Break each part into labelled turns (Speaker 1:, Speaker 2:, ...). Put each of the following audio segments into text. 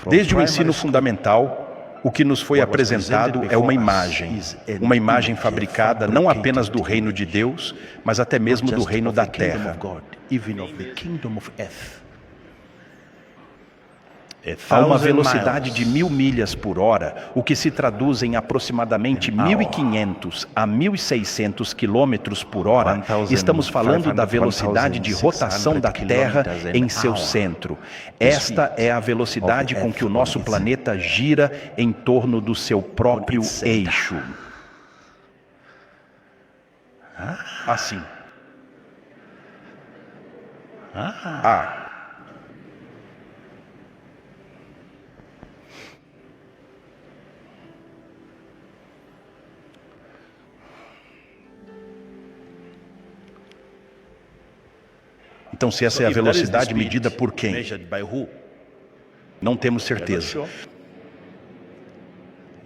Speaker 1: Desde o ensino fundamental, o que nos foi apresentado é uma imagem fabricada não apenas do reino de Deus, mas até mesmo do reino da terra. A uma velocidade de 1000 milhas por hora, o que se traduz em aproximadamente 1.500 a 1.600 quilômetros por hora, estamos falando da velocidade de rotação da Terra em seu centro. Esta é a velocidade com que o nosso planeta gira em torno do seu próprio eixo. Assim. Então, se essa é a velocidade medida por quem? Não temos certeza.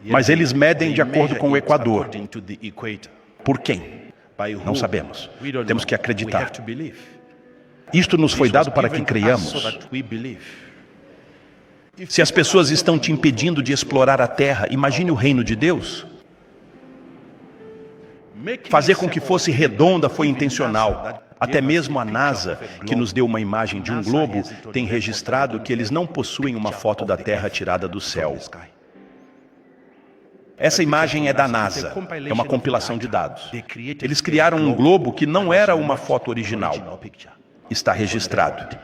Speaker 1: Mas eles medem de acordo com o Equador. Por quem? Não sabemos. Temos que acreditar. Isto nos foi dado para que creiamos. Se as pessoas estão te impedindo de explorar a Terra, imagine o reino de Deus. Fazer com que fosse redonda foi intencional. Até mesmo a NASA, que nos deu uma imagem de um globo, tem registrado que eles não possuem uma foto da Terra tirada do céu. Essa imagem é da NASA, é uma compilação de dados. Eles criaram um globo que não era uma foto original. Está registrado.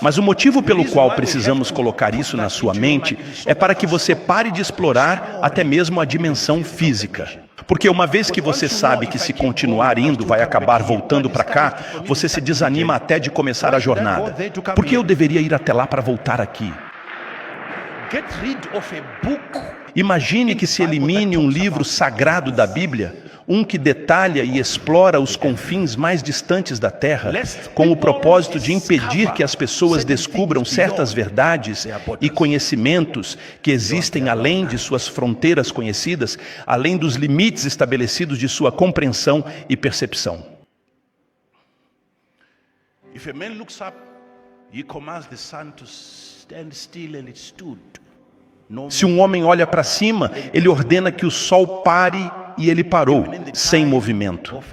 Speaker 1: Mas o motivo pelo qual precisamos colocar isso na sua mente é para que você pare de explorar até mesmo a dimensão física. Porque uma vez que você sabe que se continuar indo vai acabar voltando para cá, você se desanima até de começar a jornada. Por que eu deveria ir até lá para voltar aqui? Imagine que se elimine um livro sagrado da Bíblia, um que detalha e explora os confins mais distantes da Terra, com o propósito de impedir que as pessoas descubram certas verdades e conhecimentos que existem além de suas fronteiras conhecidas, além dos limites estabelecidos de sua compreensão e percepção.
Speaker 2: If a man looks up, he commands the sun to stand still, and it stood.
Speaker 1: Se um homem olha para cima, ele ordena que o sol pare e ele parou, sem movimento.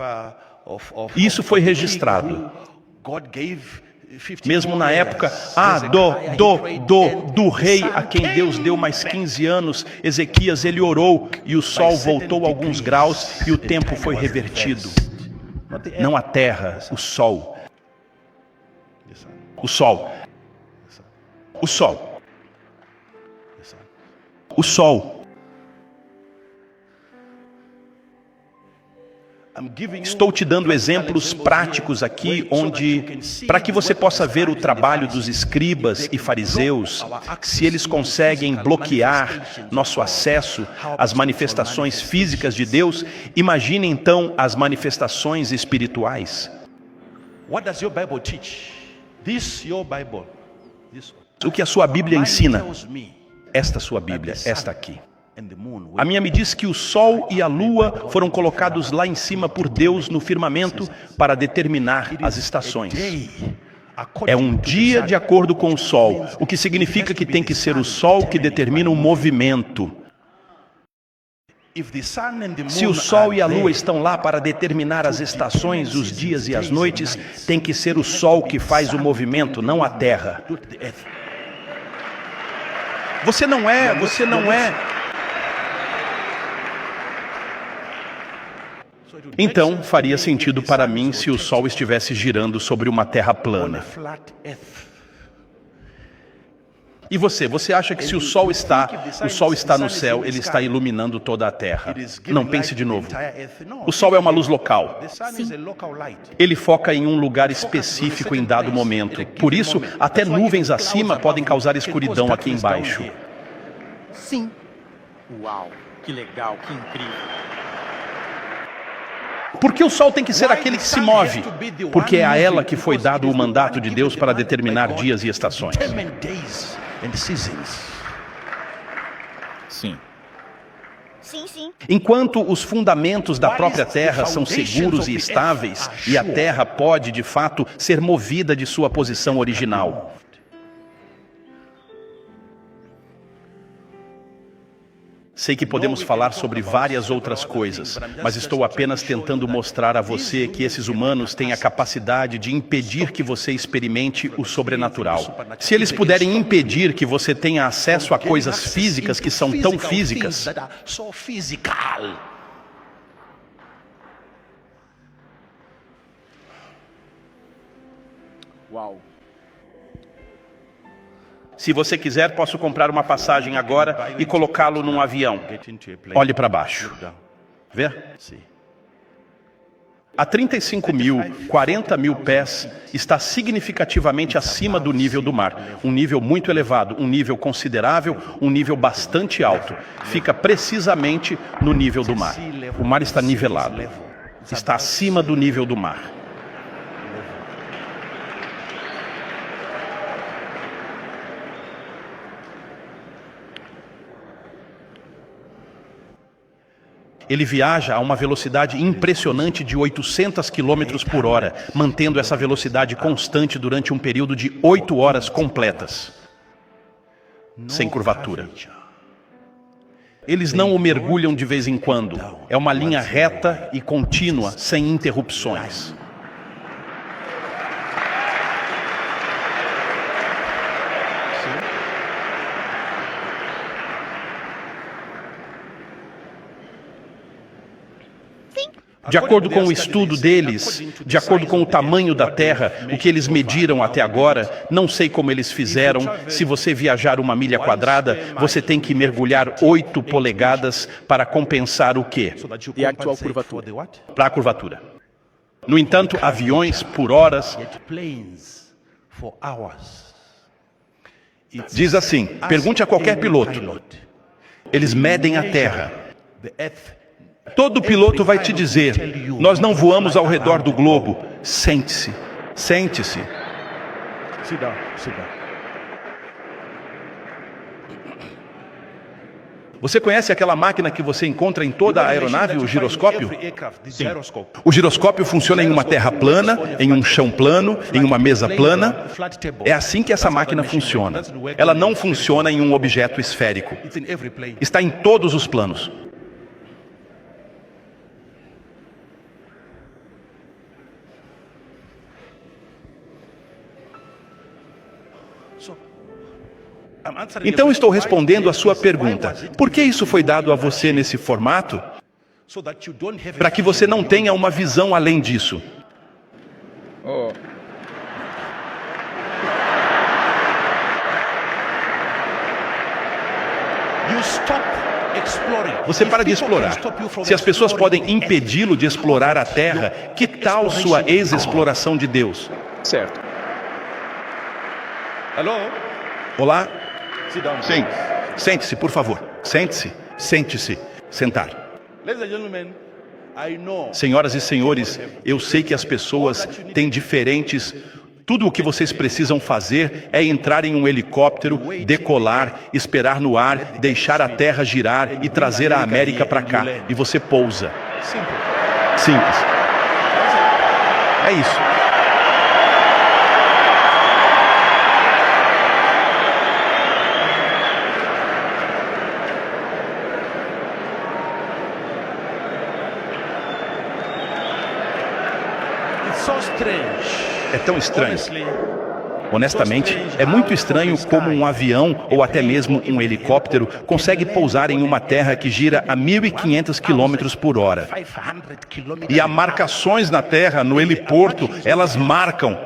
Speaker 1: Isso foi registrado. Mesmo na época do rei a quem Deus deu mais 15 anos, Ezequias, ele orou e o sol voltou alguns graus e o tempo foi revertido. Não a terra, o sol. O sol. O sol. O sol. Estou te dando exemplos práticos aqui, para que você possa ver o trabalho dos escribas e fariseus, se eles conseguem bloquear nosso acesso às manifestações físicas de Deus, imagine então as manifestações espirituais.
Speaker 2: What does your Bible teach? This your Bible.
Speaker 1: O que a sua Bíblia ensina? Esta sua Bíblia, esta aqui. A minha me diz que o sol e a lua foram colocados lá em cima por Deus no firmamento para determinar as estações. É um dia de acordo com o sol, o que significa que tem que ser o sol que determina o movimento. Se o sol e a lua estão lá para determinar as estações, os dias e as noites, tem que ser o sol que faz o movimento, não a terra. Você não é. Então, faria sentido para mim se o sol estivesse girando sobre uma terra plana. E você acha que se o sol está no céu, ele está iluminando toda a terra? Não, pense de novo. O sol é uma luz local. Ele foca em um lugar específico em dado momento. Por isso, até nuvens acima podem causar escuridão aqui embaixo.
Speaker 3: Sim. Uau, que legal, que incrível.
Speaker 1: Por que o sol tem que ser aquele que se move? Porque é a ela que foi dado o mandato de Deus para determinar dias e estações.
Speaker 3: Sim.
Speaker 1: Enquanto os fundamentos da própria Terra são seguros e estáveis, e a Terra pode, de fato, ser movida de sua posição original. Sei que podemos falar sobre várias outras coisas, mas estou apenas tentando mostrar a você que esses humanos têm a capacidade de impedir que você experimente o sobrenatural. Se eles puderem impedir que você tenha acesso a coisas físicas que são tão físicas,
Speaker 3: Uau.
Speaker 1: se você quiser, posso comprar uma passagem agora e colocá-lo num avião. Olhe para baixo. Vê? A 35 mil, 40 mil pés está significativamente acima do nível do mar. Um nível muito elevado, um nível considerável, um nível bastante alto. Fica precisamente no nível do mar. O mar está nivelado. Está acima do nível do mar. Ele viaja a uma velocidade impressionante de 800 km por hora, mantendo essa velocidade constante durante um período de 8 horas completas, sem curvatura. Eles não o mergulham de vez em quando. É uma linha reta e contínua, sem interrupções. De acordo com o estudo deles, de acordo com o tamanho da Terra, o que eles mediram até agora, não sei como eles fizeram. Se você viajar 1 milha quadrada, você tem que mergulhar 8 polegadas para compensar o quê?
Speaker 3: E a atual curvatura?
Speaker 1: Para a curvatura. No entanto, aviões por horas... Diz assim, pergunte a qualquer piloto. Eles medem a Terra. Todo piloto vai te dizer, nós não voamos ao redor do globo. Sente-se, sente-se. Você conhece aquela máquina que você encontra em toda a aeronave, o giroscópio?
Speaker 2: Sim.
Speaker 1: O giroscópio funciona em uma terra plana, em um chão plano, em uma mesa plana. É assim que essa máquina funciona. Ela não funciona em um objeto esférico. Está em todos os planos. Então estou respondendo a sua pergunta. Por que isso foi dado a você nesse formato? Para que você não tenha uma visão além disso. Você para de explorar. Se as pessoas podem impedi-lo de explorar a Terra, que tal sua ex-exploração de Deus?
Speaker 3: Certo.
Speaker 1: Olá? Sim. Sente-se, por favor. Sente-se. Sente-se. Sentar. Senhoras e senhores, eu sei que as pessoas têm diferentes... Tudo o que vocês precisam fazer é entrar em um helicóptero, decolar, esperar no ar, deixar a Terra girar e trazer a América para cá. E você pousa. Simples. É isso. É tão estranho. Honestamente, é muito estranho como um avião ou até mesmo um helicóptero consegue pousar em uma terra que gira a 1.500 km por hora. E há marcações na terra, no heliporto, elas marcam.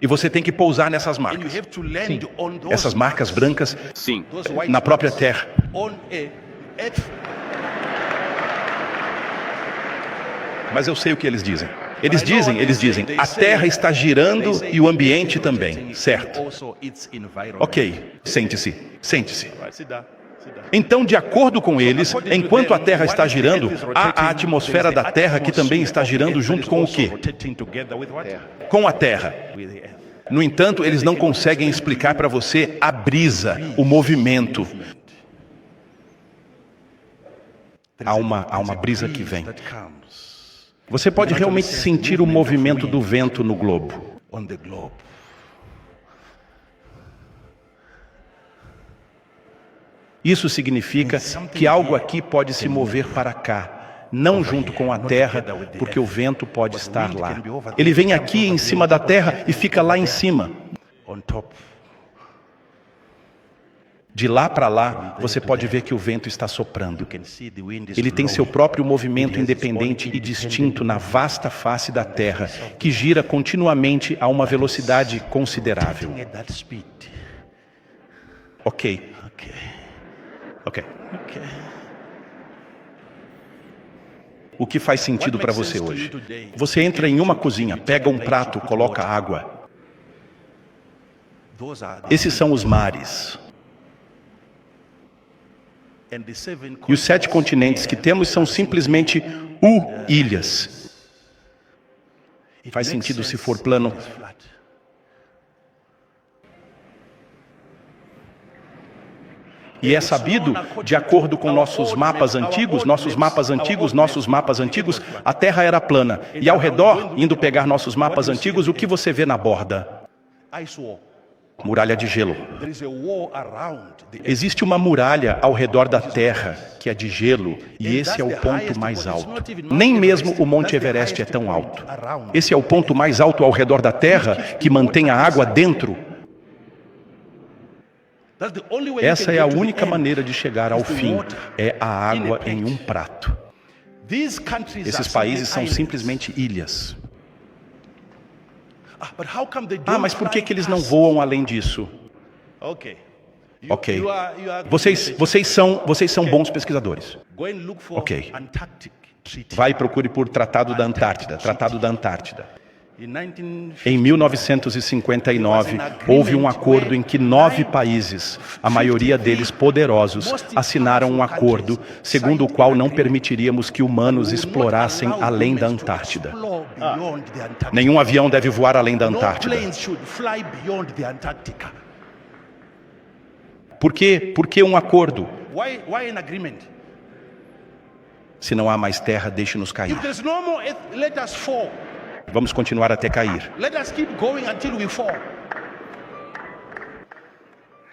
Speaker 1: E você tem que pousar nessas marcas. Sim. Essas marcas brancas,
Speaker 3: Sim.
Speaker 1: na própria terra. Mas eu sei o que eles dizem. Eles dizem, a Terra está girando e o ambiente também, certo? Ok, sente-se, sente-se. Então, de acordo com eles, enquanto a Terra está girando, há a atmosfera da Terra que também está girando junto com o quê? Com a Terra. No entanto, eles não conseguem explicar para você a brisa, o movimento. Há uma brisa que vem.
Speaker 2: that comes
Speaker 1: Você pode realmente sentir o movimento do vento no globo.
Speaker 2: on the globe.
Speaker 1: Isso significa que algo aqui pode se mover para cá, não junto com a Terra, porque o vento pode estar lá. Ele vem aqui em cima da Terra e fica lá em cima.
Speaker 2: On top.
Speaker 1: De lá para lá, você pode ver que o vento está soprando.
Speaker 2: You can see the wind is
Speaker 1: Ele tem seu
Speaker 2: blowing.
Speaker 1: próprio movimento independente e distinto na vasta face da Terra, que gira continuamente a uma velocidade considerável.
Speaker 2: At that speed.
Speaker 1: Ok,
Speaker 2: Okay.
Speaker 1: ok.
Speaker 2: Okay.
Speaker 1: O que faz sentido para você hoje? Você entra em uma cozinha, pega um prato, coloca água.
Speaker 2: Those are the,
Speaker 1: Esses são os mares.
Speaker 2: and the 7
Speaker 1: E os 7 continentes que temos são simplesmente ilhas. Faz sentido se for plano.
Speaker 2: flat.
Speaker 1: E é sabido, de acordo com nossos mapas antigos, a Terra era plana. E ao redor, indo pegar nossos mapas antigos, o que você vê na borda?
Speaker 2: Ice wall.
Speaker 1: Muralha de gelo.
Speaker 2: There is a wall around the
Speaker 1: Existe uma muralha ao redor da Terra, que é de gelo, e esse é o ponto mais alto. Nem mesmo o Monte Everest é tão alto. Esse é o ponto mais alto ao redor da Terra, que mantém a água dentro.
Speaker 2: That's the only way you
Speaker 1: Essa
Speaker 2: can
Speaker 1: é a
Speaker 2: get to the
Speaker 1: única
Speaker 2: end.
Speaker 1: maneira de chegar ao fim, é a água em um prato.
Speaker 2: These countries
Speaker 1: Esses
Speaker 2: are
Speaker 1: países são
Speaker 2: islands.
Speaker 1: simplesmente ilhas.
Speaker 2: But how come they
Speaker 1: Ah,
Speaker 2: don't
Speaker 1: mas por que
Speaker 2: fly
Speaker 1: eles não
Speaker 2: past?
Speaker 1: voam além disso?
Speaker 2: Okay.
Speaker 1: Ok.
Speaker 2: You are
Speaker 1: Vocês são bons pesquisadores.
Speaker 2: go and look for
Speaker 1: Ok.
Speaker 2: Antarctic Treaty.
Speaker 1: Vai e procure por Tratado da Antártida. Tratado da Antártida.
Speaker 2: In 1950,
Speaker 1: Em 1959, houve um acordo em que 9 países, a maioria deles poderosos, assinaram um acordo segundo o qual não permitiríamos que humanos explorassem além da Antártida.
Speaker 2: explore beyond the Antarctica.
Speaker 1: Nenhum avião deve voar além da
Speaker 2: No
Speaker 1: Antártida.
Speaker 2: planes should fly beyond the Antarctica.
Speaker 1: Por quê? Por que um acordo?
Speaker 2: Why an agreement?
Speaker 1: Se não há mais terra, deixe-nos cair.
Speaker 2: If there's no more earth, let us fall.
Speaker 1: Vamos continuar até cair.
Speaker 2: Let us keep going until we fall.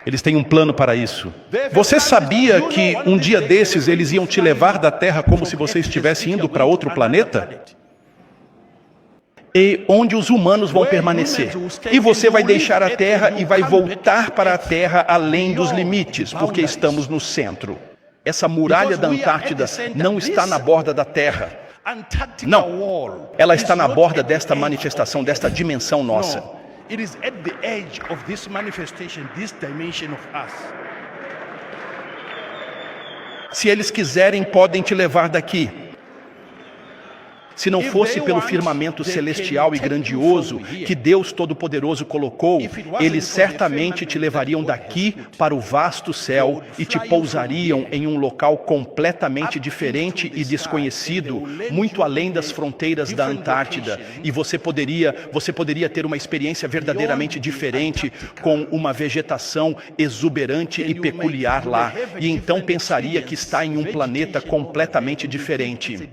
Speaker 1: Eles têm um plano para isso. Você sabia que um dia desses eles iam te levar da Terra como se você estivesse indo para outro planeta? E onde os humanos vão permanecer. E você vai deixar a Terra e vai voltar para a Terra além dos limites, porque estamos no centro. Essa muralha da Antártida não está na borda da Terra.
Speaker 2: Antarctica
Speaker 1: Não,
Speaker 2: wall
Speaker 1: ela
Speaker 2: is
Speaker 1: está na
Speaker 2: not
Speaker 1: borda
Speaker 2: at the
Speaker 1: desta
Speaker 2: edge.
Speaker 1: manifestação, desta dimensão nossa.
Speaker 2: No, it is at the edge of this manifestation, this dimension of us.
Speaker 1: Se eles quiserem, podem te levar daqui. Se não fosse pelo firmamento celestial e grandioso que Deus Todo-Poderoso colocou, eles certamente te levariam daqui para o vasto céu e te pousariam em um local completamente diferente e desconhecido, muito além das fronteiras da Antártida. E você poderia ter uma experiência verdadeiramente diferente, com uma vegetação exuberante e peculiar lá. E então pensaria que está em um planeta completamente diferente.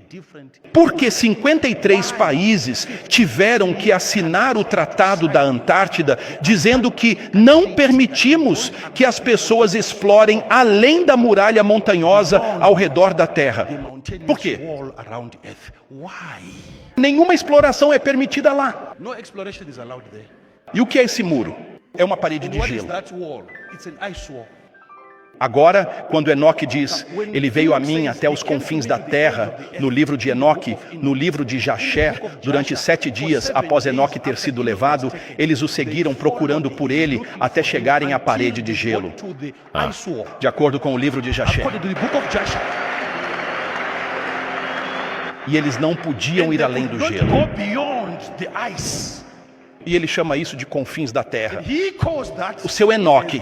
Speaker 1: Porque 53 países tiveram que assinar o Tratado da Antártida, dizendo que não permitimos que as pessoas explorem além da muralha montanhosa ao redor da Terra. Por quê?
Speaker 2: Wall around earth. Why?
Speaker 1: Nenhuma exploração é permitida lá.
Speaker 2: No exploration is allowed there.
Speaker 1: E o que é esse muro? É uma parede de
Speaker 2: What is
Speaker 1: gelo.
Speaker 2: that wall? It's an ice wall.
Speaker 1: Agora, quando Enoque diz, ele veio a mim até os confins da terra, no livro de Enoque, no livro de Jasher, durante 7 dias após Enoque ter sido levado, eles o seguiram procurando por ele até chegarem à parede de gelo.
Speaker 2: To the ice wall.
Speaker 1: De acordo com o livro de Jasher.
Speaker 2: According to the book of Joshua.
Speaker 1: E eles não podiam ir além do
Speaker 2: Don't
Speaker 1: gelo.
Speaker 2: go beyond the ice.
Speaker 1: E ele chama isso de confins da terra.
Speaker 2: He calls that
Speaker 1: O seu Enoque.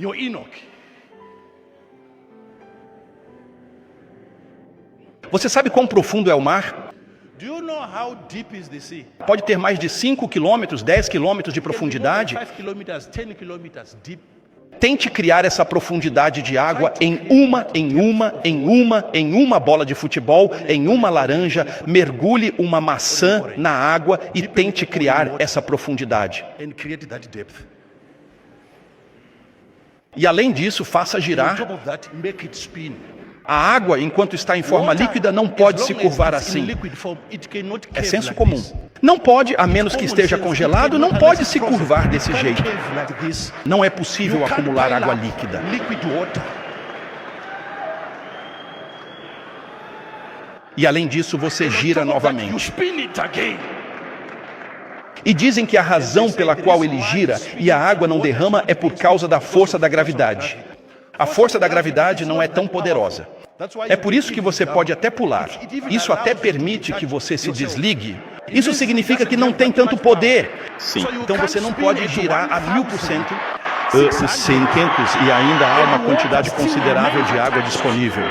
Speaker 2: your Enoch.
Speaker 1: Você sabe quão profundo é o mar?
Speaker 2: Do you know how deep is the sea?
Speaker 1: Pode ter mais de 5 quilômetros, 10 quilômetros de profundidade.
Speaker 2: 5 kilometers, 10 kilometers deep.
Speaker 1: Tente criar essa profundidade de água em uma bola de futebol, em uma laranja, mergulhe uma maçã na água e tente criar essa profundidade.
Speaker 2: and create that depth.
Speaker 1: E além disso, faça
Speaker 2: On
Speaker 1: girar.
Speaker 2: top of that, make it spin.
Speaker 1: A água, enquanto está em forma líquida, não pode se curvar assim. É senso comum. Não pode, a menos que esteja congelado, não pode se curvar desse jeito. Não é possível acumular água líquida. E além disso, você gira novamente. E dizem que a razão pela qual ele gira e a água não derrama é por causa da força da gravidade. A força da gravidade não é tão poderosa. É por isso que você pode até pular. Isso até permite que você se desligue. Isso significa que não tem tanto poder.
Speaker 3: Sim.
Speaker 1: Então você não pode girar a 1000%. Cententos, e ainda há uma quantidade considerável de água disponível.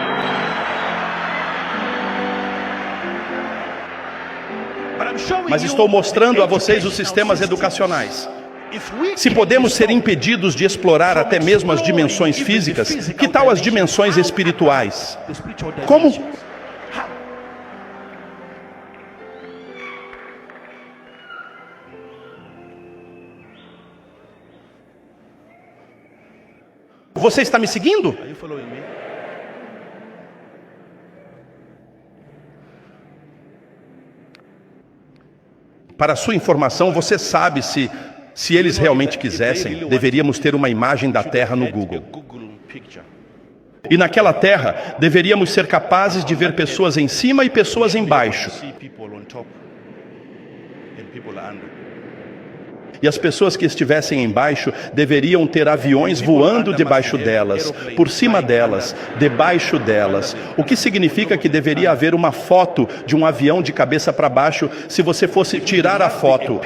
Speaker 1: Mas estou mostrando a vocês os sistemas educacionais. Se podemos ser impedidos de explorar até mesmo as dimensões físicas, que tal as dimensões espirituais? Como? Você está me seguindo?
Speaker 2: Are you following me?
Speaker 1: Para sua informação, você sabe se eles realmente quisessem, deveríamos ter uma imagem da Terra no Google.
Speaker 2: Google picture.
Speaker 1: E naquela Terra, deveríamos ser capazes de ver pessoas em cima e pessoas embaixo.
Speaker 2: See people on top and people under.
Speaker 1: E as pessoas que estivessem embaixo deveriam ter aviões voando debaixo delas, por cima delas, debaixo delas. O que significa que deveria haver uma foto de um avião de cabeça para baixo se você fosse tirar a foto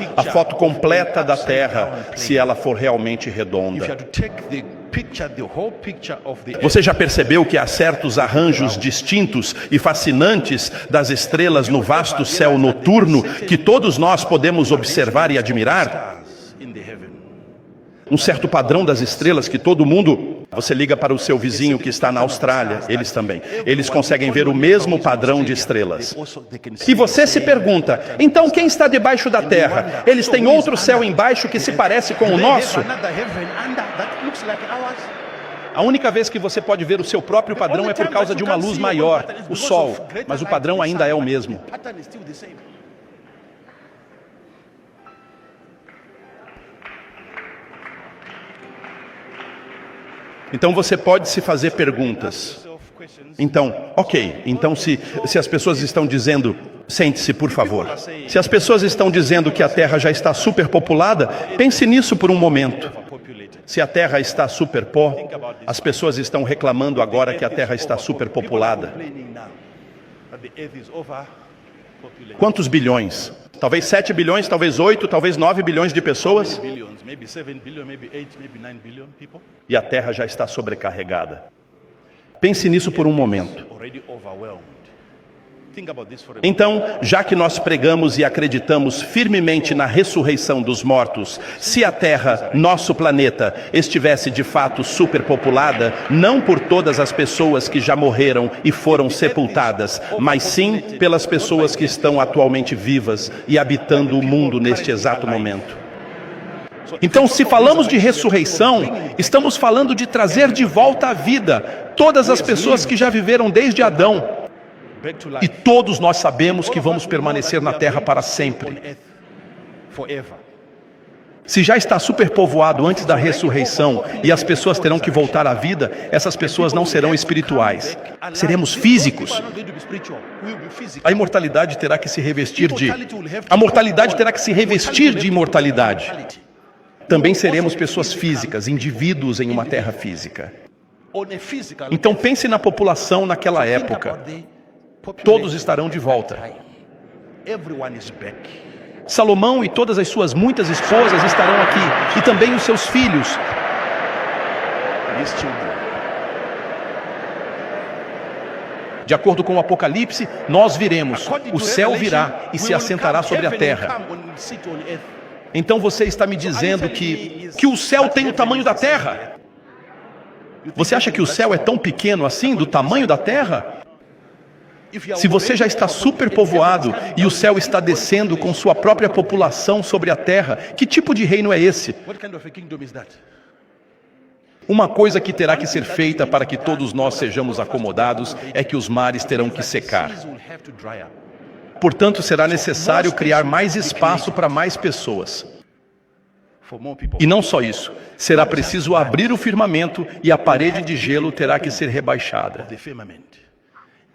Speaker 1: completa da Terra, se ela for realmente
Speaker 2: If you
Speaker 1: redonda.
Speaker 2: had to take the picture, the whole picture of the
Speaker 1: Você já percebeu que há certos arranjos distintos e fascinantes das estrelas no vasto céu noturno que todos nós podemos observar e admirar?
Speaker 2: stars in the heaven.
Speaker 1: Um certo padrão das estrelas que todo mundo... Você liga para o seu vizinho que está na Austrália, eles também. Eles conseguem ver o mesmo padrão de estrelas.
Speaker 2: Also, they can
Speaker 1: E
Speaker 2: see
Speaker 1: você se pergunta, então quem está debaixo da terra? Eles têm outro céu embaixo que se parece com o nosso?
Speaker 2: another heaven under that looks like ours.
Speaker 1: A única vez que você pode ver o seu próprio padrão é por causa de uma luz maior, o Sol, mas o padrão ainda é o mesmo.
Speaker 2: The pattern is still the same.
Speaker 1: Então você pode se fazer perguntas. Então, ok, então se as pessoas estão dizendo, sente-se por favor. Se as pessoas estão dizendo que a Terra já está superpopulada, pense nisso por um momento. Se a Terra está superpó, as pessoas estão reclamando agora que a Terra está superpopulada.
Speaker 2: Complaining now that the earth is overpopulated.
Speaker 1: Quantos bilhões? Talvez 7 bilhões, talvez 8, talvez 9 bilhões de pessoas.
Speaker 2: Billions, maybe 7 billion, maybe 8, maybe 9 billion people
Speaker 1: E a Terra já está sobrecarregada. Pense nisso por um momento.
Speaker 2: already overwhelmed. Think about this for a
Speaker 1: Então, já que nós pregamos e acreditamos firmemente na ressurreição dos mortos, se a Terra, nosso planeta, estivesse de fato superpopulada, não por todas as pessoas que já morreram e foram sepultadas, mas sim pelas pessoas que estão atualmente vivas e habitando o mundo neste exato momento. Então, se falamos de ressurreição, estamos falando de trazer de volta à vida todas as pessoas que já viveram desde Adão.
Speaker 2: back to
Speaker 1: E
Speaker 2: life.
Speaker 1: todos nós sabemos que vamos permanecer na Terra para sempre.
Speaker 2: Forever.
Speaker 1: Se já está superpovoado antes da ressurreição e as pessoas terão que voltar à vida, essas pessoas não serão espirituais. Seremos físicos. A imortalidade terá que se revestir de... A mortalidade terá que se revestir de imortalidade. Também seremos pessoas físicas, indivíduos em uma terra física. Então pense na população naquela época. Todos estarão de volta.
Speaker 2: Everyone is back.
Speaker 1: Salomão e todas as suas muitas esposas estarão aqui, e também os seus filhos.
Speaker 2: His children.
Speaker 1: De acordo com o Apocalipse, nós viremos. O céu virá e se assentará sobre a terra.
Speaker 2: Sit on earth.
Speaker 1: Então você está me dizendo que o céu tem o tamanho da terra? Você acha que o céu é tão pequeno assim, do tamanho da Terra? Se você já está superpovoado e o céu está descendo com sua própria população sobre a terra, que tipo de reino é esse?
Speaker 2: What kind of a kingdom is that?
Speaker 1: Uma coisa que terá que ser feita para que todos nós sejamos acomodados é que os mares terão que secar.
Speaker 2: Seas will have to dry up.
Speaker 1: Portanto, será necessário criar mais espaço para mais pessoas.
Speaker 2: For more people.
Speaker 1: E não só isso, será preciso abrir o firmamento e a parede de gelo terá que ser rebaixada.
Speaker 2: The firmament.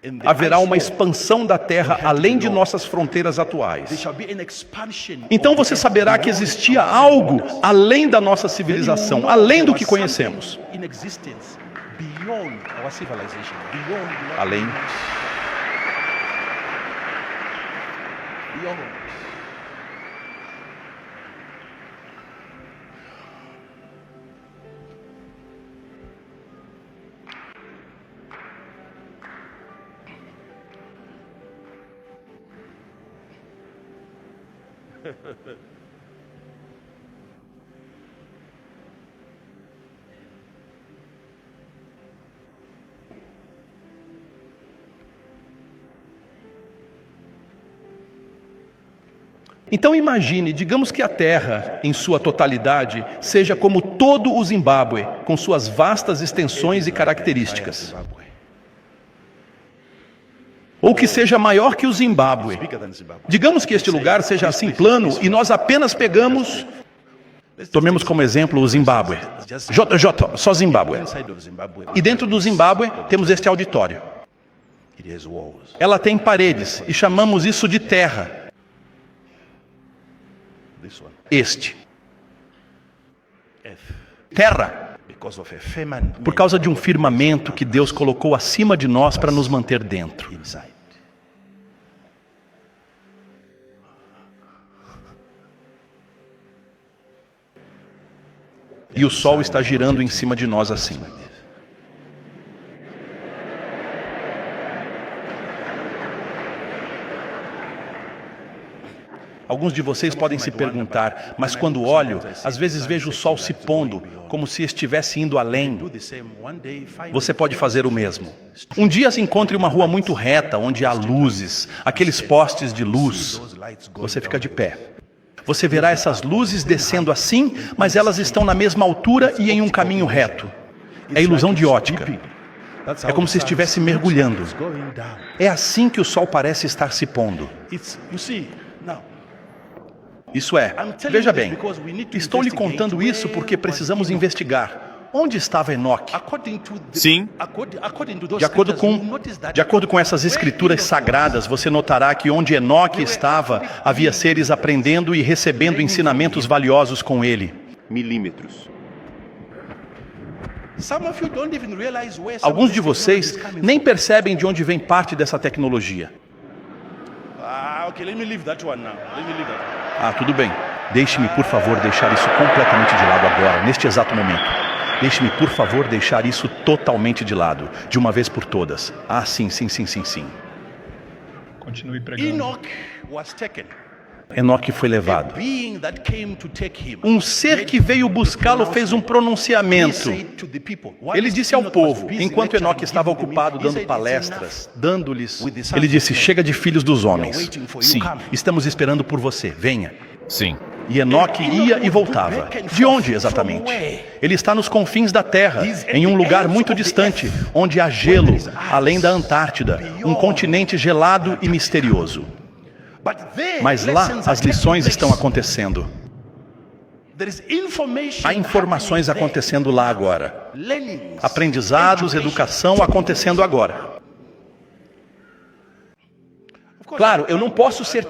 Speaker 2: And the
Speaker 1: Haverá
Speaker 2: ice
Speaker 1: uma
Speaker 2: wall.
Speaker 1: expansão da terra além de nossas fronteiras
Speaker 2: There
Speaker 1: atuais.
Speaker 2: shall be an expansion.
Speaker 1: Então
Speaker 2: of
Speaker 1: você
Speaker 2: the
Speaker 1: saberá
Speaker 2: earth
Speaker 1: que
Speaker 2: beyond
Speaker 1: existia
Speaker 2: our
Speaker 1: algo
Speaker 2: borders.
Speaker 1: além da nossa
Speaker 2: Then you
Speaker 1: civilização,
Speaker 2: know
Speaker 1: além do
Speaker 2: there
Speaker 1: que
Speaker 2: was
Speaker 1: conhecemos.
Speaker 2: something in existence beyond our civilization, beyond
Speaker 1: Além.
Speaker 2: beyond.
Speaker 1: Então imagine, digamos que a Terra, em sua totalidade, seja como todo o Zimbábue, com suas vastas extensões e características.
Speaker 2: Zimbabwe.
Speaker 1: Ou que seja maior que o Zimbábue.
Speaker 2: Bigger than Zimbabwe.
Speaker 1: Digamos que este lugar seja assim plano e nós apenas pegamos... Tomemos como exemplo o Zimbábue. JJ, só Zimbábue.
Speaker 2: Inside of Zimbabwe,
Speaker 1: E dentro do Zimbábue temos este auditório.
Speaker 2: it has walls.
Speaker 1: Ela tem paredes e chamamos isso de terra.
Speaker 2: This one.
Speaker 1: Este.
Speaker 2: Earth.
Speaker 1: Terra.
Speaker 2: Because of a firmament
Speaker 1: Por causa de um firmamento que Deus colocou acima de nós para nos manter dentro.
Speaker 2: inside.
Speaker 1: E o Sol está girando em cima de nós assim. Alguns de vocês podem se perguntar, mas quando olho, às vezes vejo o Sol se pondo, como se estivesse indo além.
Speaker 2: Do the same one day, find
Speaker 1: Você pode fazer o mesmo. Um dia se encontre uma rua muito reta, onde há luzes, aqueles postes de luz.
Speaker 2: those lights go.
Speaker 1: Você fica de pé. Você verá essas luzes descendo assim, mas elas estão na mesma altura e em um caminho reto. É ilusão de ótica.
Speaker 2: That's
Speaker 1: É
Speaker 2: how
Speaker 1: como se
Speaker 2: the sun
Speaker 1: estivesse mergulhando.
Speaker 2: is going down.
Speaker 1: É assim que o Sol parece estar se pondo.
Speaker 2: It's, you see, now,
Speaker 1: Isso é, veja bem, estou lhe contando isso porque precisamos investigar. Onde estava Enoque?
Speaker 2: according to the,
Speaker 3: Sim.
Speaker 2: according to those
Speaker 1: De acordo
Speaker 2: scriptures, you notice
Speaker 1: com,
Speaker 2: that
Speaker 1: de acordo com essas escrituras sagradas, você notará que onde Enoque estava, havia seres aprendendo e recebendo ensinamentos valiosos com ele.
Speaker 3: Milímetros.
Speaker 2: some of you don't even realize where some
Speaker 1: Alguns
Speaker 2: of
Speaker 1: de
Speaker 2: this
Speaker 1: vocês
Speaker 2: technology is coming
Speaker 1: nem
Speaker 2: from.
Speaker 1: percebem de onde vem parte dessa tecnologia.
Speaker 2: Okay, let me leave that one now. Let me leave that one.
Speaker 1: Ah, tudo bem. Deixe-me, por favor, deixar isso completamente de lado agora, neste exato momento. Deixe-me, por favor, deixar isso totalmente de lado, de uma vez por todas. Ah, sim, sim, sim, sim, sim.
Speaker 4: Continue pregando.
Speaker 2: Enoch was taken.
Speaker 1: Enoque foi levado.
Speaker 2: Being that came to take him.
Speaker 1: Um ser que veio buscá-lo fez um
Speaker 2: He
Speaker 1: pronunciamento.
Speaker 2: said to the people, what
Speaker 1: Ele
Speaker 2: is
Speaker 1: disse ao
Speaker 2: Enoch was
Speaker 1: povo,
Speaker 2: busy
Speaker 1: enquanto
Speaker 2: lecturing,
Speaker 1: Enoque estava
Speaker 2: giving them,
Speaker 1: ocupado
Speaker 2: he
Speaker 1: dando
Speaker 2: said, "It's
Speaker 1: palestras, dando-lhes,
Speaker 2: with the sons
Speaker 1: ele disse,
Speaker 2: of men.
Speaker 1: chega de filhos dos homens.
Speaker 2: waiting for you,
Speaker 1: Sim,
Speaker 2: come."
Speaker 1: estamos esperando por você, venha.
Speaker 3: Sim.
Speaker 1: E Enoque ia e voltava. De onde exatamente? Ele está nos confins da Terra, em um lugar muito distante, onde há gelo, além da Antártida, um continente gelado e misterioso.
Speaker 2: But there,
Speaker 1: Mas lá
Speaker 2: lessons
Speaker 1: as
Speaker 2: are
Speaker 1: lições
Speaker 2: taking
Speaker 1: estão
Speaker 2: place.
Speaker 1: acontecendo.
Speaker 2: There is information
Speaker 1: Há informações
Speaker 2: happening there.
Speaker 1: acontecendo lá agora.
Speaker 2: Learnings,
Speaker 1: Aprendizados,
Speaker 2: education.
Speaker 1: educação acontecendo agora.
Speaker 2: Of course,
Speaker 1: Claro, eu não posso ser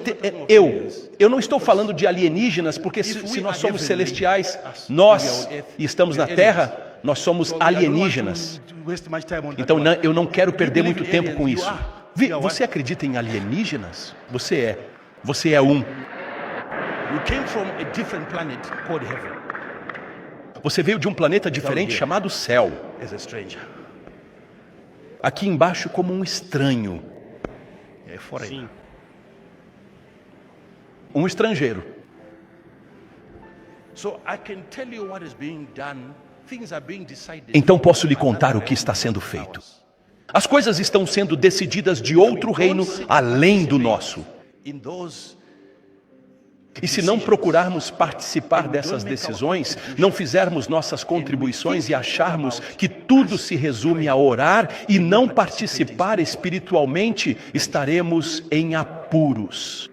Speaker 1: eu não estou falando de alienígenas, porque se nós somos celestiais, nós e estamos na Terra, nós somos alienígenas. Então eu não quero perder muito tempo com isso. Você acredita em alienígenas? Você é um.
Speaker 2: You came from a different planet called heaven
Speaker 1: Você veio de um planeta diferente chamado céu.
Speaker 2: as a stranger.
Speaker 1: Aqui embaixo como um estranho,
Speaker 2: A foreigner.
Speaker 1: um estrangeiro.
Speaker 2: So I can tell you what is being done
Speaker 1: Então posso lhe contar o que está sendo feito. As coisas estão sendo decididas de outro reino além do nosso. E se não procurarmos participar dessas decisões, não fizermos nossas contribuições e acharmos que tudo se resume a orar e não participar espiritualmente, estaremos em apuros.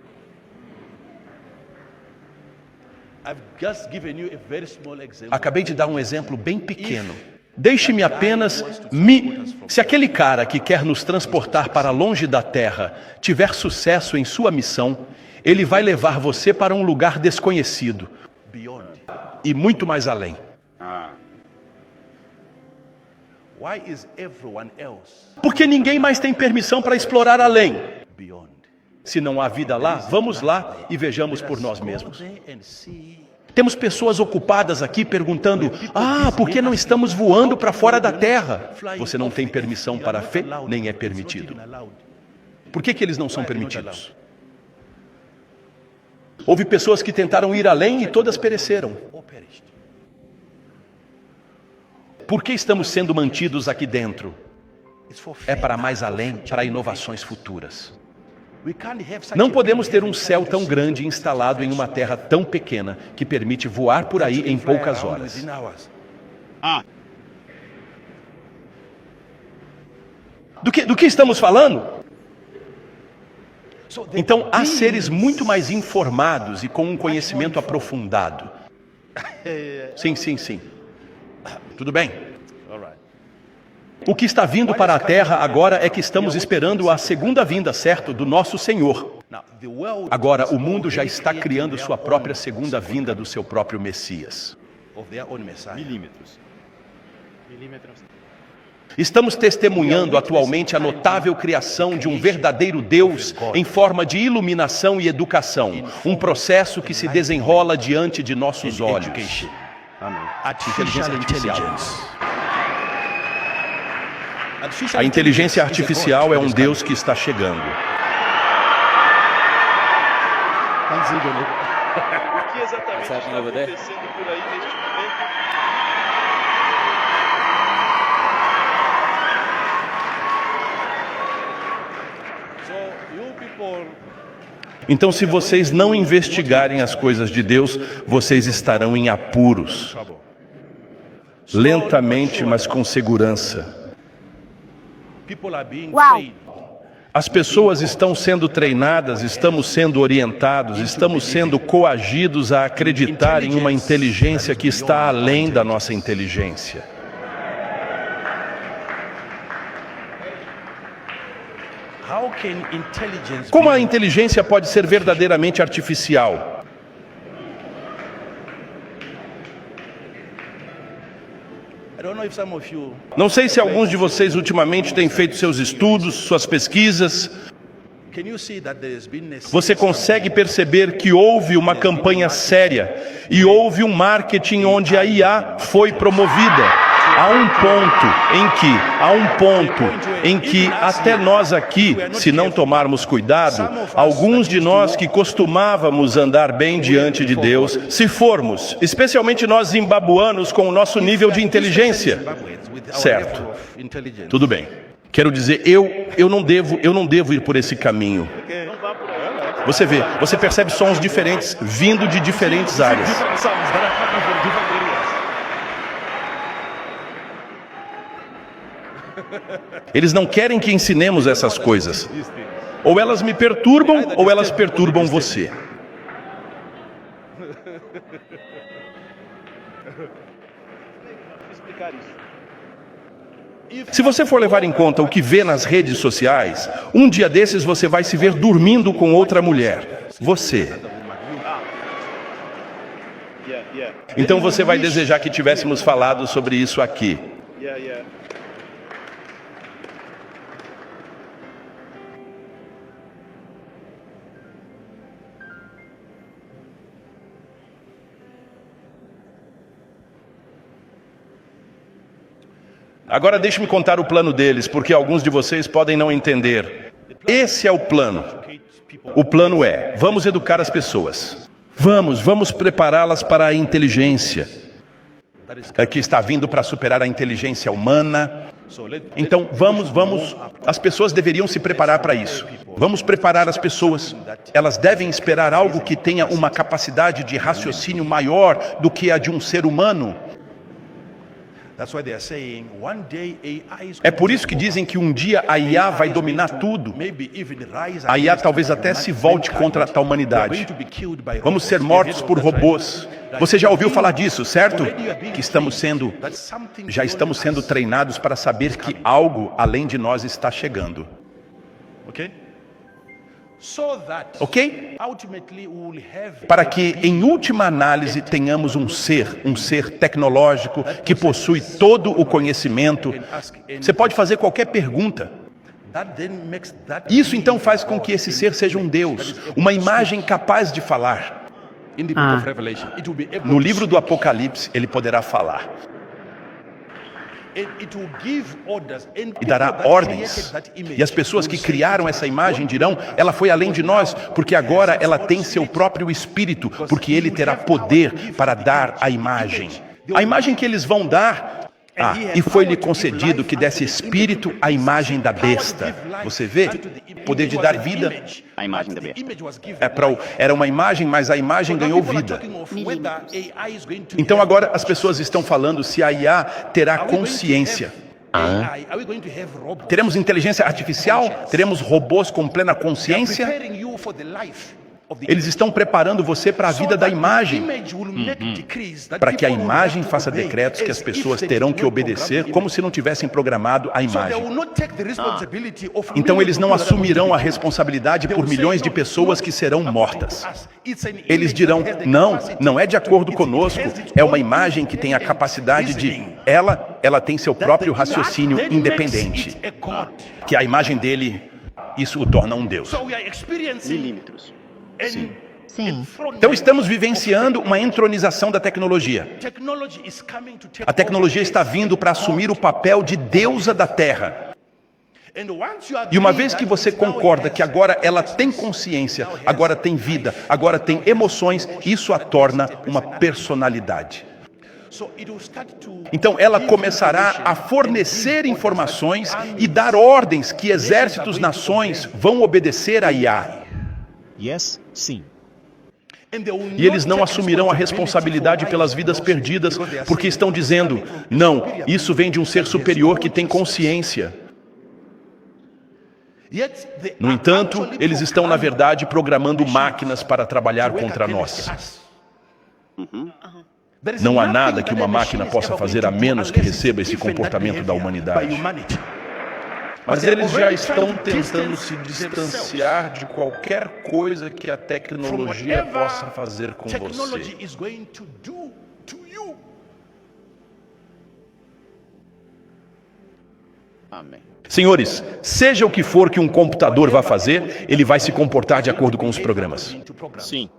Speaker 1: Acabei de dar um exemplo bem pequeno. Deixe-me apenas Se aquele cara que quer nos transportar para longe da terra tiver sucesso em sua missão, ele vai levar você para um lugar desconhecido e muito mais além. Porque ninguém mais tem permissão para explorar além. Se não há vida lá, vamos lá e vejamos por nós mesmos. Temos pessoas ocupadas aqui perguntando: por que não estamos voando para fora da terra? Você não tem permissão para a fé, nem é permitido. Por que eles não são permitidos? Houve pessoas que tentaram ir além e todas pereceram. Por que estamos sendo mantidos aqui dentro? É para mais além, para inovações futuras. Não podemos ter um céu tão grande instalado em uma terra tão pequena que permite voar por aí em poucas horas. Do que estamos falando? Então, há seres muito mais informados e com um conhecimento aprofundado. Sim. Tudo bem. O que está vindo para a Terra agora é que estamos esperando a segunda vinda, certo, do nosso Senhor. Agora, o mundo já está criando sua própria segunda vinda do seu próprio Messias. Estamos testemunhando atualmente a notável criação de um verdadeiro Deus em forma de iluminação e educação, um processo que se desenrola diante de nossos olhos. Inteligência artificial. A inteligência artificial é um Deus que está chegando.
Speaker 3: O que exatamente está acontecendo por aí neste momento?
Speaker 1: Então, se vocês não investigarem as coisas de Deus, vocês estarão em apuros. Lentamente, mas com segurança. As pessoas estão sendo treinadas, estamos sendo orientados, estamos sendo coagidos a acreditar em uma inteligência que está além da nossa inteligência. Como a inteligência pode ser verdadeiramente artificial? Não sei se alguns de vocês ultimamente têm feito seus estudos, suas pesquisas. Você consegue perceber que houve uma campanha séria e houve um marketing onde a IA foi promovida. Há um ponto em que até nós aqui, se não tomarmos cuidado, alguns de nós que costumávamos andar bem diante de Deus, se formos, especialmente nós zimbabuanos com o nosso nível de inteligência, certo? Tudo bem. Quero dizer, eu não devo ir por esse caminho. Você percebe sons diferentes vindo de diferentes áreas. Eles não querem que ensinemos essas coisas. Ou elas me perturbam, ou elas perturbam você. Se você for levar em conta o que vê nas redes sociais, um dia desses você vai se ver dormindo com outra mulher. Você. Então você vai desejar que tivéssemos falado sobre isso aqui. Agora deixe-me contar o plano deles, porque alguns de vocês podem não entender. Esse é o plano. O plano é: vamos educar as pessoas. Vamos prepará-las para a inteligência. que está vindo para superar a inteligência humana. Então, as pessoas deveriam se preparar para isso. Vamos preparar as pessoas. Elas devem esperar algo que tenha uma capacidade de raciocínio maior do que a de um ser humano. É por isso que dizem que um dia a IA vai dominar tudo. A IA talvez até se volte contra a humanidade. Vamos ser mortos por robôs. Você já ouviu falar disso, certo? Que já estamos sendo treinados para saber que algo além de nós está chegando. Ok? Para que, em última análise, tenhamos um ser tecnológico que possui todo o conhecimento. Você pode fazer qualquer pergunta. Isso então faz com que esse ser seja um Deus, uma imagem capaz de falar. No livro do Apocalipse, ele poderá falar. E dará ordens. E as pessoas que criaram essa imagem dirão: ela foi além de nós, porque agora ela tem seu próprio espírito, porque ele terá poder para dar a imagem. A imagem que eles vão dar. E foi-lhe concedido que desse espírito à imagem da besta. Você vê? Poder de dar vida.
Speaker 5: A imagem da besta.
Speaker 1: Era uma imagem, mas a imagem ganhou vida. Então agora as pessoas estão falando se a IA terá consciência. Teremos inteligência artificial? Teremos robôs com plena consciência? Eles estão preparando você para a vida da imagem, para que a imagem faça decretos que as pessoas terão que obedecer, como se não tivessem programado a imagem. Então eles não assumirão a responsabilidade por milhões de pessoas que serão mortas. Eles dirão: não é de acordo conosco, é uma imagem que tem a capacidade de... Ela tem seu próprio raciocínio independente. Que a imagem dele, isso o torna um Deus.
Speaker 5: Milímetros.
Speaker 6: Sim.
Speaker 1: Então estamos vivenciando uma entronização da tecnologia. A tecnologia está vindo para assumir o papel de deusa da Terra. E uma vez que você concorda que agora ela tem consciência, agora tem vida, agora tem emoções, isso a torna uma personalidade. Então ela começará a fornecer informações e dar ordens que exércitos, nações vão obedecer a IA.
Speaker 7: Yes, sim.
Speaker 1: E eles não assumirão a responsabilidade pelas vidas perdidas, porque estão dizendo: não, isso vem de um ser superior que tem consciência. No entanto, eles estão, na verdade, programando máquinas para trabalhar contra nós. Não há nada que uma máquina possa fazer a menos que receba esse comportamento da humanidade. Mas eles já estão tentando se distanciar de qualquer coisa que a tecnologia possa fazer com você.
Speaker 5: Amém.
Speaker 1: Senhores, seja o que for que um computador vá fazer, ele vai se comportar de acordo com os programas.
Speaker 5: Sim.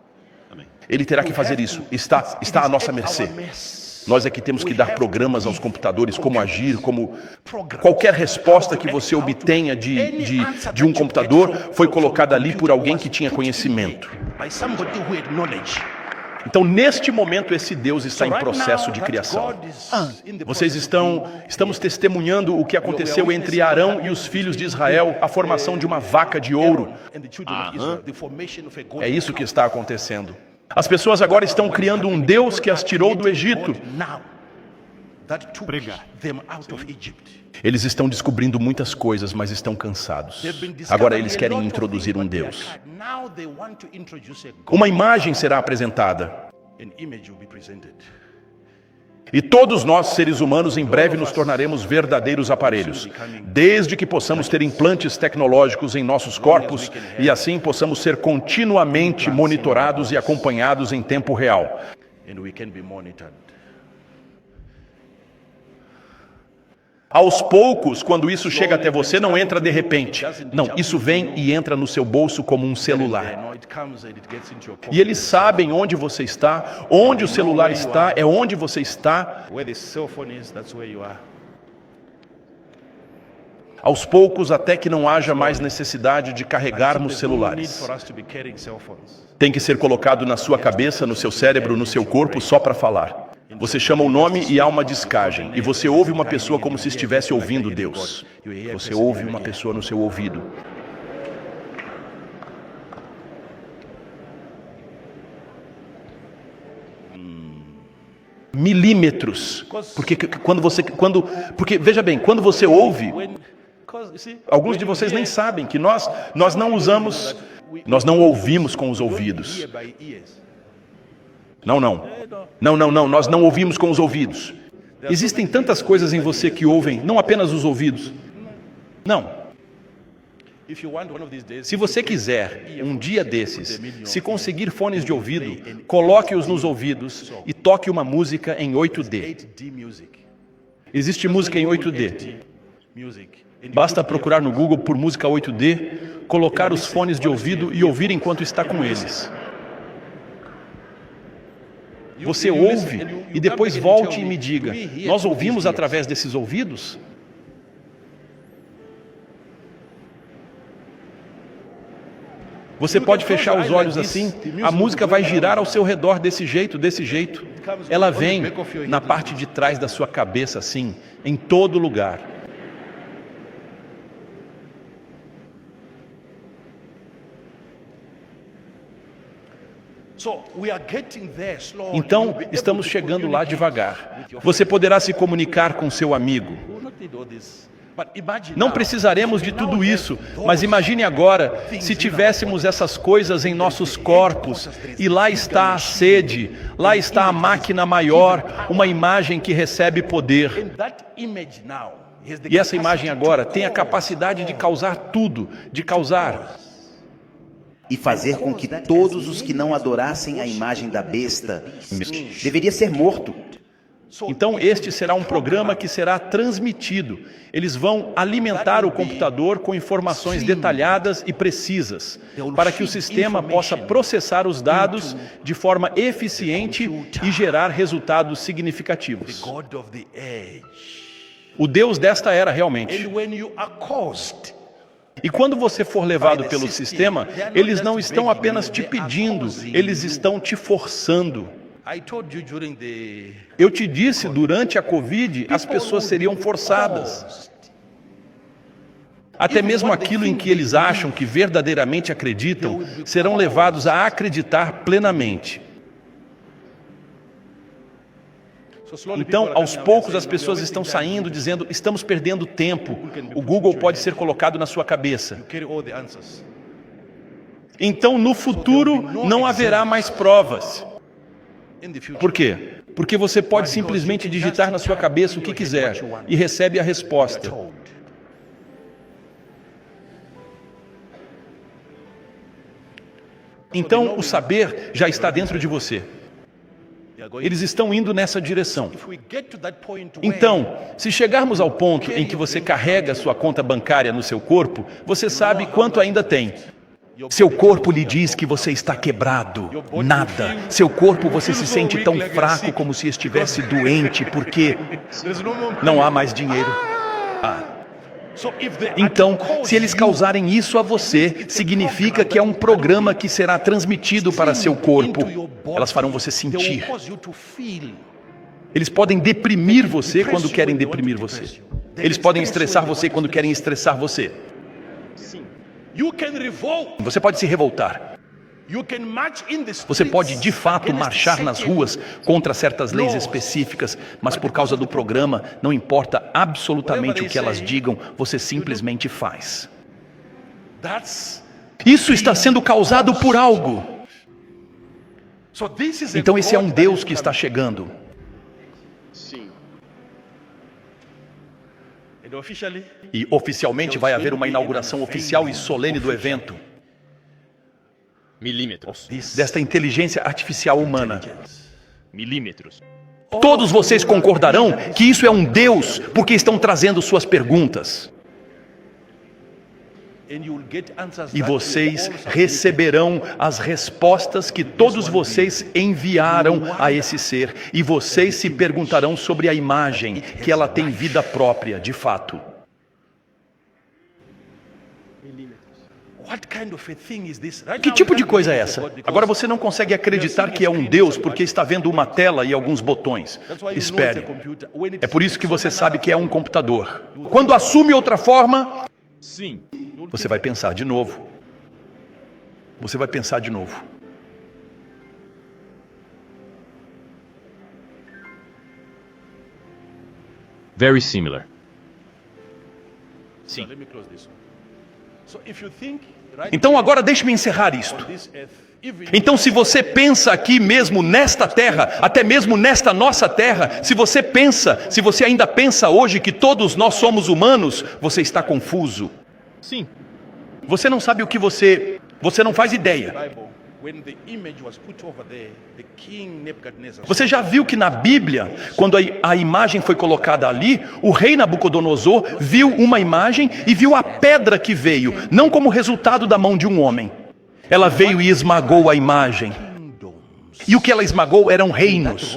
Speaker 1: Ele terá que fazer isso. Está à nossa mercê. Nós é que temos que dar programas aos computadores, como agir, como... Qualquer resposta que você obtenha de um computador foi colocada ali por alguém que tinha conhecimento. Então, neste momento, esse Deus está em processo de criação. Estamos testemunhando o que aconteceu entre Arão e os filhos de Israel, a formação de uma vaca de ouro. É isso que está acontecendo. As pessoas agora estão criando um Deus que as tirou do Egito. Eles estão descobrindo muitas coisas, mas estão cansados. Agora eles querem introduzir um Deus. Uma imagem será apresentada. E todos nós, seres humanos, em breve nos tornaremos verdadeiros aparelhos, desde que possamos ter implantes tecnológicos em nossos corpos e assim possamos ser continuamente monitorados e acompanhados em tempo real. Aos poucos, quando isso chega até você, não entra de repente. Não, isso vem e entra no seu bolso como um celular. E eles sabem onde você está, onde o celular está, é onde você está. Aos poucos, até que não haja mais necessidade de carregarmos celulares. Tem que ser colocado na sua cabeça, no seu cérebro, no seu corpo, só para falar. Você chama o nome e há uma descagem. E você ouve uma pessoa como se estivesse ouvindo Deus. Você ouve uma pessoa no seu ouvido. Milímetros. Porque veja bem, quando você ouve, alguns de vocês nem sabem que nós não ouvimos com os ouvidos. Não, nós não ouvimos com os ouvidos. Existem tantas coisas em você que ouvem, não apenas os ouvidos. Não. Se você quiser, um dia desses, se conseguir fones de ouvido, coloque-os nos ouvidos e toque uma música em 8D. Existe música em 8D. Basta procurar no Google por música 8D, colocar os fones de ouvido e ouvir enquanto está com eles. Você ouve e depois volte e me diga, nós ouvimos através desses ouvidos? Você pode fechar os olhos assim, a música vai girar ao seu redor desse jeito. Ela vem na parte de trás da sua cabeça assim, em todo lugar. Então, estamos chegando lá devagar. Você poderá se comunicar com seu amigo. Não precisaremos de tudo isso, mas imagine agora se tivéssemos essas coisas em nossos corpos, e lá está a sede, lá está a máquina maior, uma imagem que recebe poder. E essa imagem agora tem a capacidade de causar tudo,
Speaker 8: e fazer com que todos os que não adorassem a imagem da besta deveria ser morto.
Speaker 1: Então este será um programa que será transmitido. Eles vão alimentar o computador com informações detalhadas e precisas, para que o sistema possa processar os dados de forma eficiente e gerar resultados significativos. O Deus desta era realmente. E quando você for levado pelo sistema, eles não estão apenas te pedindo, eles estão te forçando. Eu te disse, durante a Covid, as pessoas seriam forçadas. Até mesmo aquilo em que eles acham que verdadeiramente acreditam, serão levados a acreditar plenamente. Então, aos poucos, as pessoas estão saindo dizendo, estamos perdendo tempo. O Google pode ser colocado na sua cabeça. Então, no futuro, não haverá mais provas. Por quê? Porque você pode simplesmente digitar na sua cabeça o que quiser e recebe a resposta. Então, o saber já está dentro de você. Eles estão indo nessa direção. Então, se chegarmos ao ponto em que você carrega sua conta bancária no seu corpo, você sabe quanto ainda tem. Seu corpo lhe diz que você está quebrado. Nada. Seu corpo, você se sente tão fraco como se estivesse doente, porque não há mais dinheiro. Então, se eles causarem isso a você, significa que é um programa que será transmitido para seu corpo. Elas farão você sentir. Eles podem deprimir você quando querem deprimir você. Eles podem estressar você quando querem estressar você. Você pode se revoltar. Você pode, de fato, marchar nas ruas contra certas leis específicas, mas por causa do programa, não importa absolutamente o que elas digam, você simplesmente faz. Isso está sendo causado por algo. Então esse é um Deus que está chegando. E oficialmente vai haver uma inauguração oficial e solene do evento.
Speaker 7: Milímetros.
Speaker 1: Desta inteligência artificial humana.
Speaker 7: Milímetros.
Speaker 1: Todos vocês concordarão que isso é um Deus, porque estão trazendo suas perguntas. E vocês receberão as respostas que todos vocês enviaram a esse ser. E vocês se perguntarão sobre a imagem, que ela tem vida própria, de fato. Que tipo de coisa é essa? Agora você não consegue acreditar que é um Deus porque está vendo uma tela e alguns botões. Espere. É por isso que você sabe que é um computador. Quando assume outra forma,
Speaker 7: Sim.
Speaker 1: você vai pensar de novo. Você vai pensar de novo.
Speaker 7: Very similar.
Speaker 2: Sim.
Speaker 1: Então agora deixe-me encerrar isto. Então se você pensa aqui mesmo nesta terra, até mesmo nesta nossa terra, se você ainda pensa hoje que todos nós somos humanos, você está confuso.
Speaker 7: Sim.
Speaker 1: Você não sabe o que você não faz ideia. Você já viu que na Bíblia, quando a imagem foi colocada ali, o rei Nabucodonosor viu uma imagem e viu a pedra que veio, não como resultado da mão de um homem. Ela veio e esmagou a imagem. E o que ela esmagou eram reinos.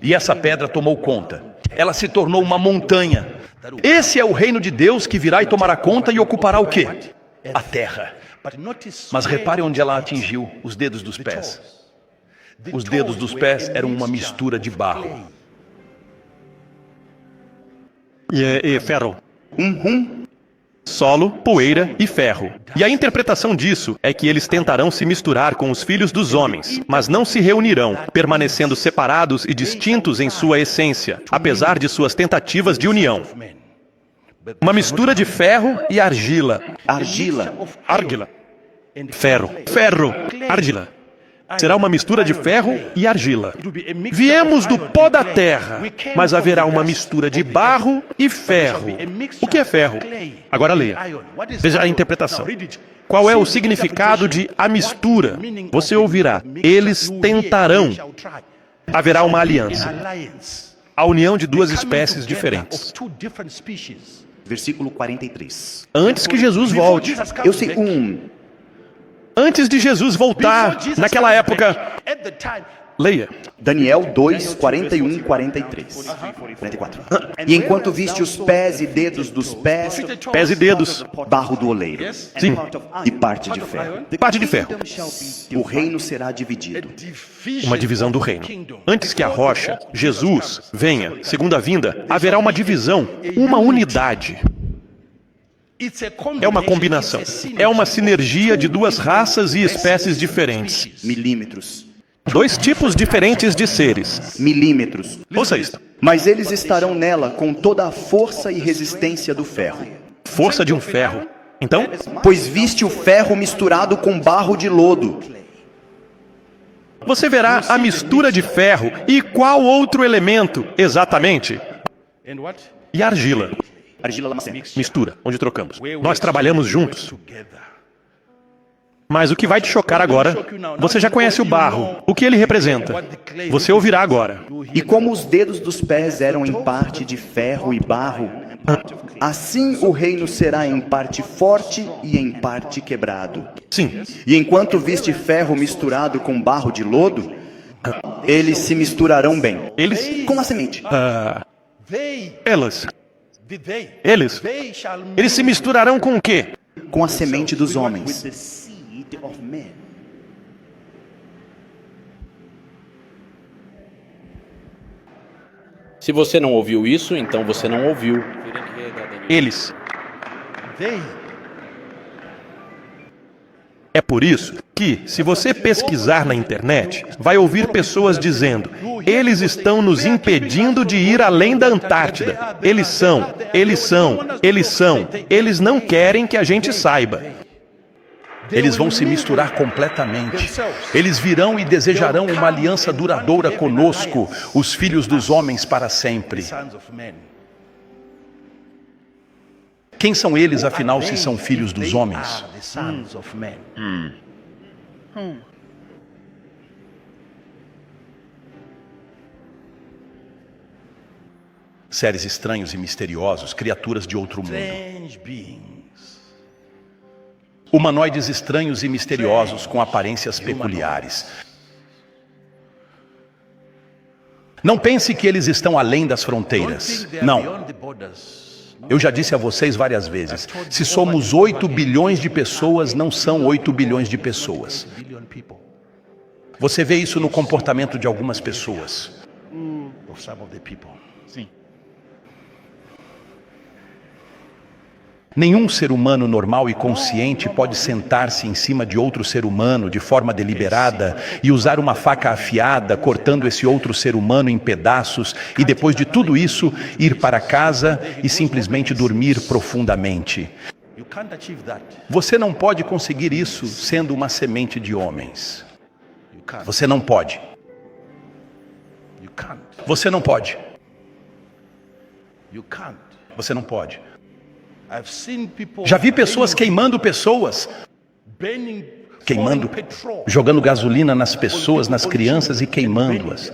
Speaker 1: E essa pedra tomou conta. Ela se tornou uma montanha. Esse é o reino de Deus que virá e tomará conta e ocupará o quê? A terra. Mas repare onde ela atingiu os dedos dos pés. Os dedos dos pés eram uma mistura de barro.
Speaker 9: E ferro. Solo, poeira e ferro. E a interpretação disso é que eles tentarão se misturar com os filhos dos homens, mas não se reunirão, permanecendo separados e distintos em sua essência, apesar de suas tentativas de união. Uma mistura de ferro e argila. Argila. Ferro. Argila. Será uma mistura de ferro e argila. Viemos do pó da terra, mas haverá uma mistura de barro e ferro. O que é ferro? Agora leia. Veja a interpretação. Qual é o significado de a mistura? Você ouvirá. Eles tentarão. Haverá uma aliança. A união de duas espécies diferentes.
Speaker 8: Versículo 43.
Speaker 9: Antes que Jesus volte.
Speaker 8: Eu sei,
Speaker 9: Antes de Jesus voltar, naquela época, leia.
Speaker 8: Daniel 2, 41, 43. 44. E enquanto viste os pés e dedos dos pés,
Speaker 9: Pés e dedos.
Speaker 8: barro do oleiro.
Speaker 9: Sim.
Speaker 8: E parte de ferro.
Speaker 9: Parte de ferro.
Speaker 8: O reino será dividido.
Speaker 9: Uma divisão do reino. Antes que a rocha, Jesus, venha, segunda vinda, haverá uma divisão, uma unidade. É uma combinação. É uma sinergia de duas raças e espécies diferentes.
Speaker 8: Milímetros.
Speaker 9: Dois tipos diferentes de seres.
Speaker 8: Milímetros.
Speaker 9: Ouça isto.
Speaker 8: Mas eles estarão nela com toda a força e resistência do ferro.
Speaker 9: Força de um ferro. Então,
Speaker 8: Pois viste o ferro misturado com barro de lodo.
Speaker 9: você verá a mistura de ferro e qual outro elemento, exatamente? E argila.
Speaker 8: Argila Lamacena.
Speaker 9: Mistura, onde trocamos. Nós trabalhamos juntos. Mas o que vai te chocar agora, você já conhece o barro, o que ele representa. Você ouvirá agora.
Speaker 8: E como os dedos dos pés eram em parte de ferro e barro, assim o reino será em parte forte e em parte quebrado.
Speaker 9: Sim,
Speaker 8: E enquanto viste ferro misturado com barro de lodo, eles se misturarão bem.
Speaker 9: eles...
Speaker 8: Com a semente.
Speaker 9: Eles se misturarão com o quê?
Speaker 8: Com a semente dos homens.
Speaker 10: Se você não ouviu isso, então você não ouviu.
Speaker 9: Eles. É por isso que, se você pesquisar na internet, vai ouvir pessoas dizendo: eles estão nos impedindo de ir além da Antártida. Eles não querem que a gente saiba.
Speaker 1: Eles vão se misturar completamente. Eles virão e desejarão uma aliança duradoura conosco, os filhos dos homens, para sempre. Quem são eles, afinal, se são filhos dos homens? Seres estranhos e misteriosos, criaturas de outro mundo. Humanoides estranhos e misteriosos com aparências peculiares. Não pense que eles estão além das fronteiras. Não. Eu já disse a vocês várias vezes, se somos 8 bilhões de pessoas, não são 8 bilhões de pessoas. Você vê isso no comportamento de algumas pessoas.
Speaker 4: Sim.
Speaker 1: Nenhum ser humano normal e consciente pode sentar-se em cima de outro ser humano de forma deliberada e usar uma faca afiada, cortando esse outro ser humano em pedaços e depois de tudo isso, ir para casa e simplesmente dormir profundamente. Você não pode conseguir isso sendo uma semente de homens. Você não pode. Você não pode. Você não pode. Já vi pessoas queimando pessoas, jogando gasolina nas pessoas, nas crianças e queimando-as.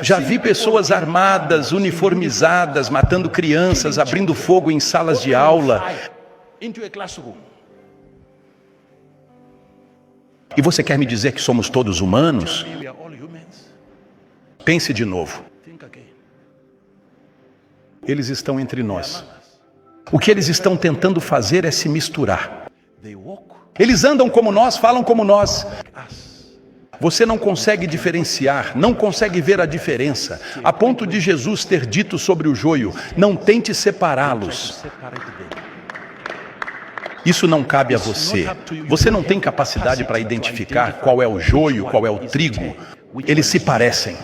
Speaker 1: Já vi pessoas armadas, uniformizadas, matando crianças, abrindo fogo em salas de aula. E você quer me dizer que somos todos humanos? Pense de novo. Eles estão entre nós. O que eles estão tentando fazer é se misturar. Eles andam como nós, falam como nós. Você não consegue diferenciar, não consegue ver a diferença, a ponto de Jesus ter dito sobre o joio, não tente separá-los. Isso não cabe a você. Você não tem capacidade para identificar qual é o joio, qual é o trigo. Eles se parecem.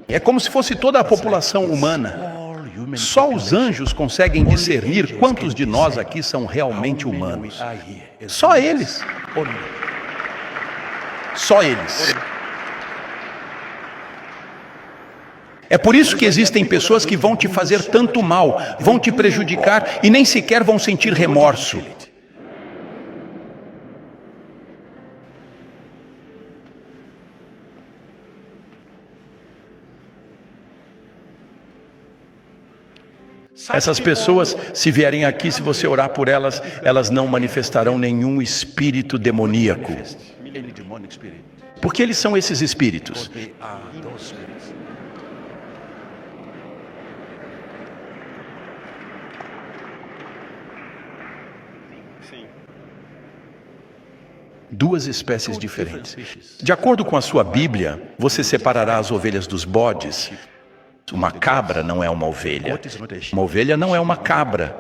Speaker 1: É como se fosse toda a população humana. Só os anjos conseguem discernir quantos de nós aqui são realmente humanos. Só eles. Só eles. É por isso que existem pessoas que vão te fazer tanto mal, vão te prejudicar e nem sequer vão sentir remorso. Essas pessoas, se vierem aqui, se você orar por elas, elas não manifestarão nenhum espírito demoníaco. Porque eles são esses espíritos. Duas espécies diferentes. De acordo com a sua Bíblia, você separará as ovelhas dos bodes. Uma cabra não é uma ovelha. Uma ovelha não é uma cabra.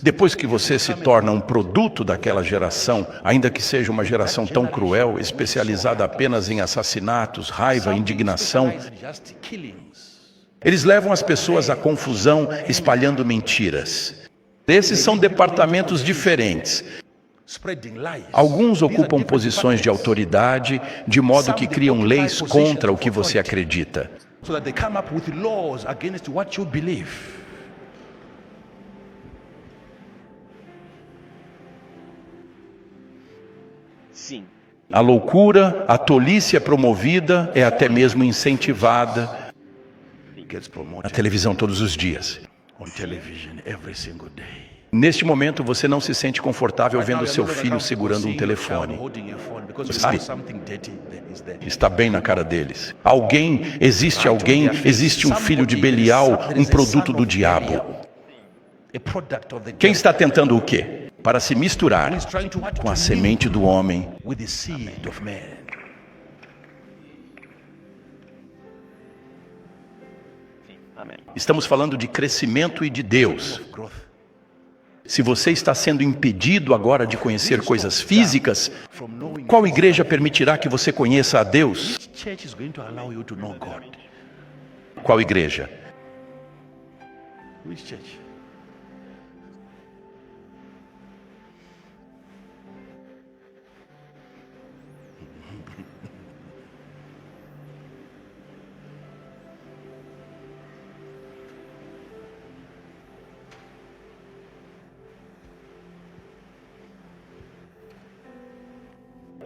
Speaker 1: Depois que você se torna um produto daquela geração, ainda que seja uma geração tão cruel, especializada apenas em assassinatos, raiva, indignação, eles levam as pessoas à confusão, espalhando mentiras. Esses são departamentos diferentes. Alguns ocupam posições de autoridade, de modo que criam leis contra o que você acredita.
Speaker 5: Sim.
Speaker 1: A loucura, a tolice é promovida, é até mesmo incentivada na televisão todos os dias. Neste momento, você não se sente confortável vendo seu filho segurando um telefone. Está bem na cara deles. Existe um filho de Belial, um produto do diabo. Quem está tentando o quê? Para se misturar com a semente do homem. Estamos falando de crescimento e de Deus. Se você está sendo impedido agora de conhecer coisas físicas, qual igreja permitirá que você conheça a Deus? Qual igreja?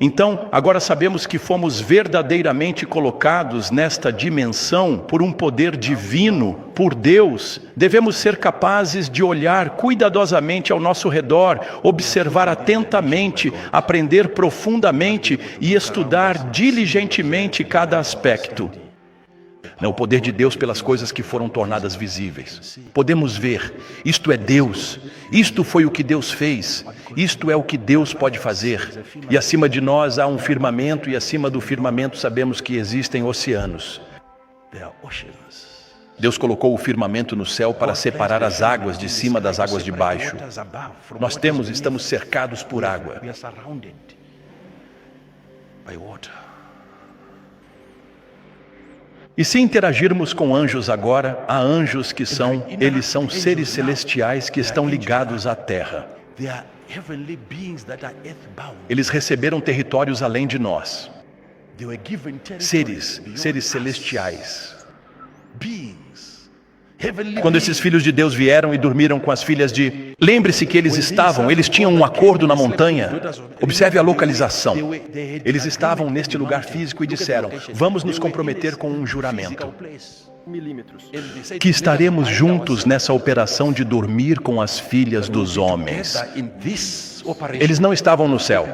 Speaker 1: Então, agora sabemos que fomos verdadeiramente colocados nesta dimensão por um poder divino, por Deus. Devemos ser capazes de olhar cuidadosamente ao nosso redor, observar atentamente, aprender profundamente e estudar diligentemente cada aspecto. O poder de Deus pelas coisas que foram tornadas visíveis. Podemos ver, isto é Deus, isto foi o que Deus fez, isto é o que Deus pode fazer. E acima de nós há um firmamento, e acima do firmamento sabemos que existem oceanos. Deus colocou o firmamento no céu para separar as águas de cima das águas de baixo. Nós estamos cercados por água. E se interagirmos com anjos agora, há anjos que eles são seres celestiais que estão ligados à terra. Eles receberam territórios além de nós. Seres celestiais. Quando esses filhos de Deus vieram e dormiram com as filhas de... Lembre-se que eles tinham um acordo na montanha. Observe a localização. Eles estavam neste lugar físico e disseram, vamos nos comprometer com um juramento. Que estaremos juntos nessa operação de dormir com as filhas dos homens. Eles não estavam no céu.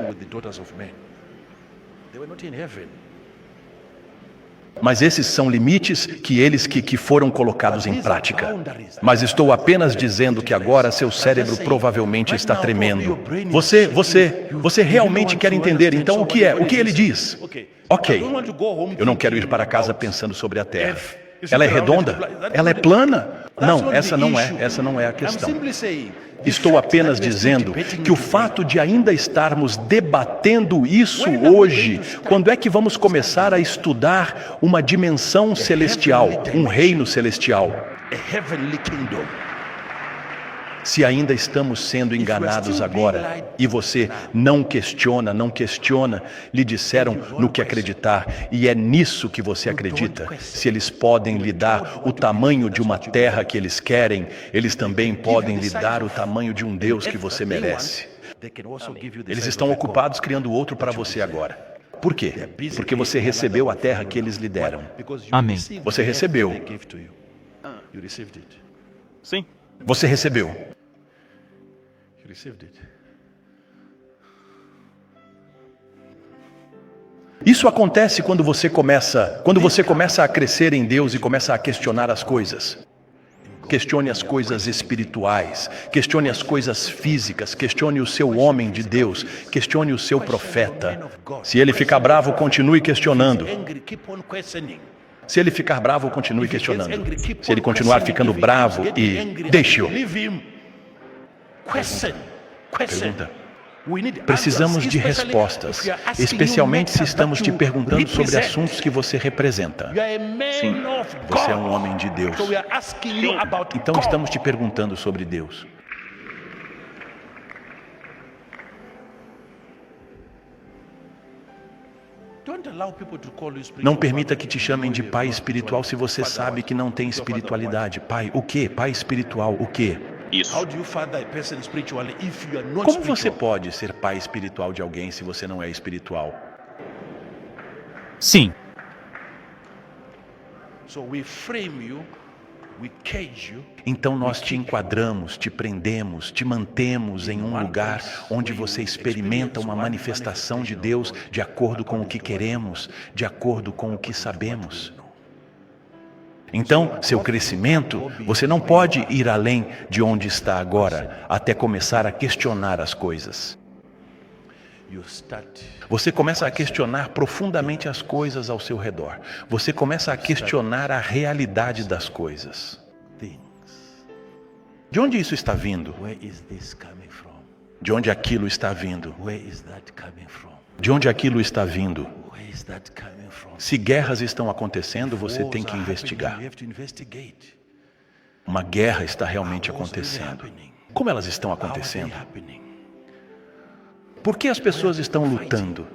Speaker 1: Mas esses são limites que foram colocados em prática. Mas estou apenas dizendo que agora seu cérebro provavelmente está tremendo. Você realmente quer entender, então o que é? O que ele diz? Ok, eu não quero ir para casa pensando sobre a Terra. Ela é redonda? Ela é plana? Não, essa não é a questão. Estou apenas dizendo que o fato de ainda estarmos debatendo isso hoje, quando é que vamos começar a estudar uma dimensão celestial, um reino celestial? Se ainda estamos sendo enganados agora, e você não questiona, lhe disseram no que acreditar, e é nisso que você acredita, se eles podem lhe dar o tamanho de uma terra que eles querem, eles também podem lhe dar o tamanho de um Deus que você merece. Eles estão ocupados criando outro para você agora. Por quê? Porque você recebeu a terra que eles lhe deram.
Speaker 7: Amém.
Speaker 1: Você recebeu.
Speaker 7: Sim.
Speaker 1: Você recebeu. Isso acontece quando você começa a crescer em Deus e começa a questionar as coisas. Questione as coisas espirituais, questione as coisas físicas, questione o seu homem de Deus, questione o seu profeta. Se ele ficar bravo, continue questionando. Se ele ficar bravo, continue questionando. Se ele continuar ficando bravo, deixe-o. Pergunta. Precisamos de respostas, especialmente se estamos te perguntando sobre assuntos que você representa. Sim, você é um homem de Deus. Então estamos te perguntando sobre Deus. Não permita que te chamem de pai espiritual se você sabe que não tem espiritualidade. Pai, o quê? Pai espiritual, o quê?
Speaker 10: Isso.
Speaker 1: Como você pode ser pai espiritual de alguém se você não é espiritual?
Speaker 7: Sim.
Speaker 1: Então nós te enquadramos, te prendemos, te mantemos em um lugar onde você experimenta uma manifestação de Deus de acordo com o que queremos, de acordo com o que sabemos. Então, seu crescimento, você não pode ir além de onde está agora, até começar a questionar as coisas. Você começa a questionar profundamente as coisas ao seu redor. Você começa a questionar a realidade das coisas. De onde isso está vindo? De onde aquilo está vindo? De onde aquilo está vindo? Se guerras estão acontecendo, você tem que investigar. Uma guerra está realmente acontecendo. Como elas estão acontecendo? Por que as pessoas estão lutando?